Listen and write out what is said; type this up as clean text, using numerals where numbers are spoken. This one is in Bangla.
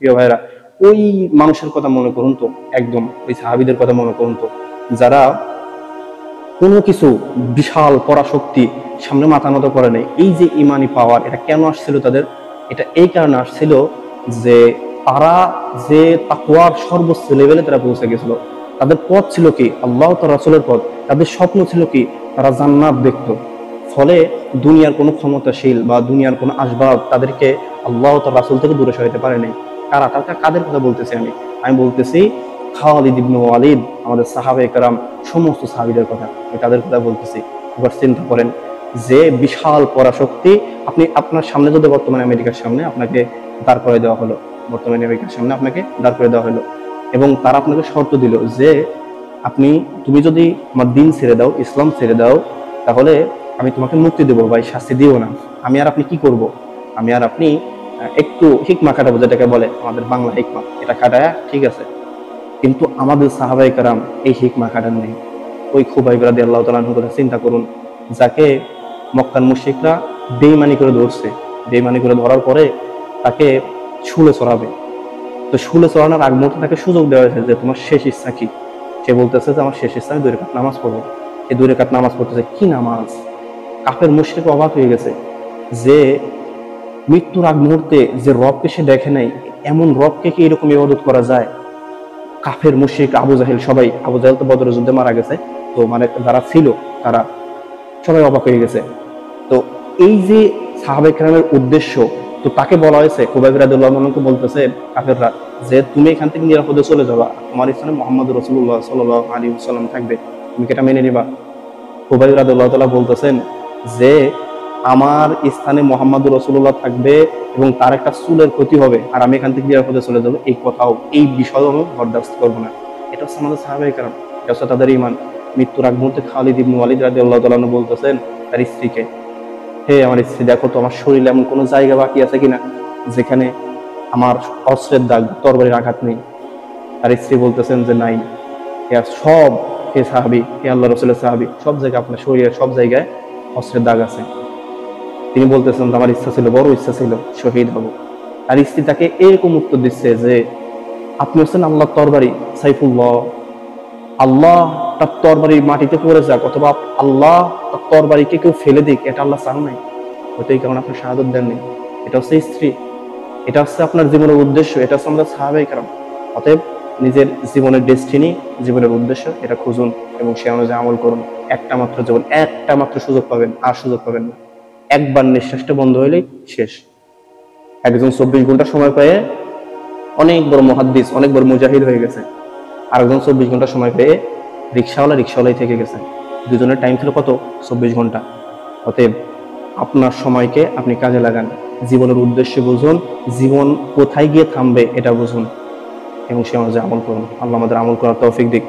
প্রিয় ভাইরা, ওই মানুষের কথা মনে করুন তো, একদম ওই সাহাবীদের কথা মনে করুন তো, যারা কোনো কিছু বিশাল পরাশক্তি সামনে মাথা নত করে নেই। এই যে ইমানি পাওয়ার, এটা কেন আসছিল তাদের? এটা এই কারণে আসছিল যে তারা যে তাকওয়ার সর্বোচ্চ লেভেলে তারা পৌঁছে গেছিল। তাদের পথ ছিল কি? আল্লাহ তার রাসূলের পথ। তাদের স্বপ্ন ছিল কি? তারা জান্নাত দেখত। ফলে দুনিয়ার কোনো ক্ষমতাশীল বা দুনিয়ার কোনো আসবাব তাদেরকে আল্লাহ তার রাসূল থেকে দূরে সরাতে পারে নাই। কাদের কথা বলতেছি আমি? আমি বলতেছি খালিদ ইবনে ওয়ালিদ, আমাদের সাহাবায়ে কেরাম, সমস্ত সাহাবীদের কথা, আমি তাদের কথা বলতেছি। এবার চিন্তা করেন যে বিশাল পরাশক্তি আপনি আপনার সামনে যদি বর্তমানে আমেরিকার সামনে আপনাকে দাঁড় করে দেওয়া হলো, বর্তমানে আমেরিকার সামনে আপনাকে দাঁড় করে দেওয়া হলো, এবং তারা আপনাকে শর্ত দিল যে তুমি যদি আমার দিন ছেড়ে দাও, ইসলাম ছেড়ে দাও, তাহলে আমি তোমাকে মুক্তি দেবো ভাই, শাস্তি দিও না। আমি আর আপনি কি করব? আমি আর আপনি একটু হিকমা খাটাবো, যেটাকে বলে আমাদের বাংলা হিকমা, এটা খাটায়, ঠিক আছে। কিন্তু আমাদের সাহাবায়ে কেরাম এই হিকমা খাটান নেই। ওই খুবাইব রাদিয়াল্লাহু তাআলা আনহুর কথা চিন্তা করুন, যাকে মক্কার মুশরিকরা বেঈমানি করে ধরছে। বেঈমানি করে ধরার পরে তাকে শুলে চড়াবে। তো শুলে চড়ানোর আগ মুহূর্তে তাকে সুযোগ দেওয়া হয়েছে যে তোমার শেষ ইচ্ছা কি? সে বলতেছে যে আমার শেষ ইচ্ছা আমি 2 রাকাত নামাজ পড়বো। এই 2 রাকাত নামাজ পড়তেছে। কি নামাজ! কাফের মুশরিক অবাক হয়ে গেছে যে মৃত্যুর আগ মুহূর্তে যে রবকে সে দেখে নাই, এমন রবকে কি এরকম ইবাদত করা যায়? কাফের মুশরিক আবু জাহেল সবাই, আবু জাহেল তো বদরের যুদ্ধে মারা গেছে, তো মানে যারা ছিল তারা সবাই অবাক হয়ে গেছে। তো এই যে সাহাবায়ে কেরামের উদ্দেশ্য, তো তাকে বলা হয়েছে, খুবাইব রাদিয়াল্লাহু আনহুকে বলতেছে কাফেররা যে তুমি এখান থেকে নিরাপদে চলে যাবা, তোমার স্থানে মুহাম্মদ রাসূলুল্লাহ সাল্লাল্লাহু আলাইহি ওয়াসাল্লাম থাকবে, তুমি কি এটা মেনে নিবা? খুবাইব রাদিয়াল্লাহু তাআলা বলতেছেন যে আমার স্থানে মুহাম্মদ রাসূলুল্লাহ থাকবে এবং তার একটা চুলের ক্ষতি হবে আর আমি এখান থেকে নিরাপদে চলে যাবো, এই বিষয়ও আমি বরদাস্ত করবো না। এটা হচ্ছে আমাদের সাহাবায়ে কেরাম, এটা হচ্ছে তাদের ঈমান। মৃত্যুর আগ মুহূর্তে খালিদ ইবনে ওয়ালিদ রাদিয়াল্লাহু তাআলা আনহু বলতেছেন তার স্ত্রীকে, হে আমার স্ত্রী, দেখো তো আমার শরীরে এমন কোনো জায়গা বাকি আছে কিনা যেখানে আমার অস্ত্রের দাগ, তরবারির আঘাত নেই। তার স্ত্রী বলতেছেন যে নাই। সব, হে সাহাবী, হে আল্লাহ রাসূলের সাহাবী, সব জায়গায় আপনার শরীরের সব জায়গায় অস্ত্রের দাগ আছে। তিনি বলতেছেন আমার ইচ্ছা ছিল, বড় ইচ্ছা ছিল শহীদ হব। আর স্ত্রী তাকে এরকম উত্তর দিচ্ছে যে আপনি হচ্ছেন আল্লাহর তরবারি, সাইফুল্লাহ। আল্লাহ তার তরবারি মাটিতে পড়ে যাক, অথবা আল্লাহ তার তরবারিকে কেউ ফেলে দিক, এটা আল্লাহ চান নাই। হয়তো এই কারণে আপনার শাহাদত দেননি। এটা হচ্ছে স্ত্রী, এটা হচ্ছে আপনার জীবনের উদ্দেশ্য, এটা হচ্ছে আমাদের সাহাবায়ে কেরাম। অতএব নিজের জীবনের ডেস্টিনি, জীবনের উদ্দেশ্য, এটা খুঁজুন এবং সে অনুযায়ী আমল করুন। একটা মাত্র জীবন, একটা মাত্র সুযোগ পাবেন, আর সুযোগ পাবেন না। একবার নিঃশ্বাসটা বন্ধ হলেই শেষ। একজন 24 ঘন্টা সময় পেয়ে অনেক বড় মুহাদ্দিস, অনেক বড় মুজাহিদ হয়ে গেছে। আর একজন 24 ঘন্টা সময় পেয়ে রিক্সাওয়ালাই থেকে গেছে। দুজনের টাইম ছিল কত? 24 ঘন্টা। অতএব আপনার সময়কে আপনি কাজে লাগান, জীবনের উদ্দেশ্য বুঝুন, জীবন কোথায় গিয়ে থামবে এটা বুঝুন এবং সে অনুযায়ী আমল করুন। আল্লাহ আমাদের আমল করার তৌফিক দিক।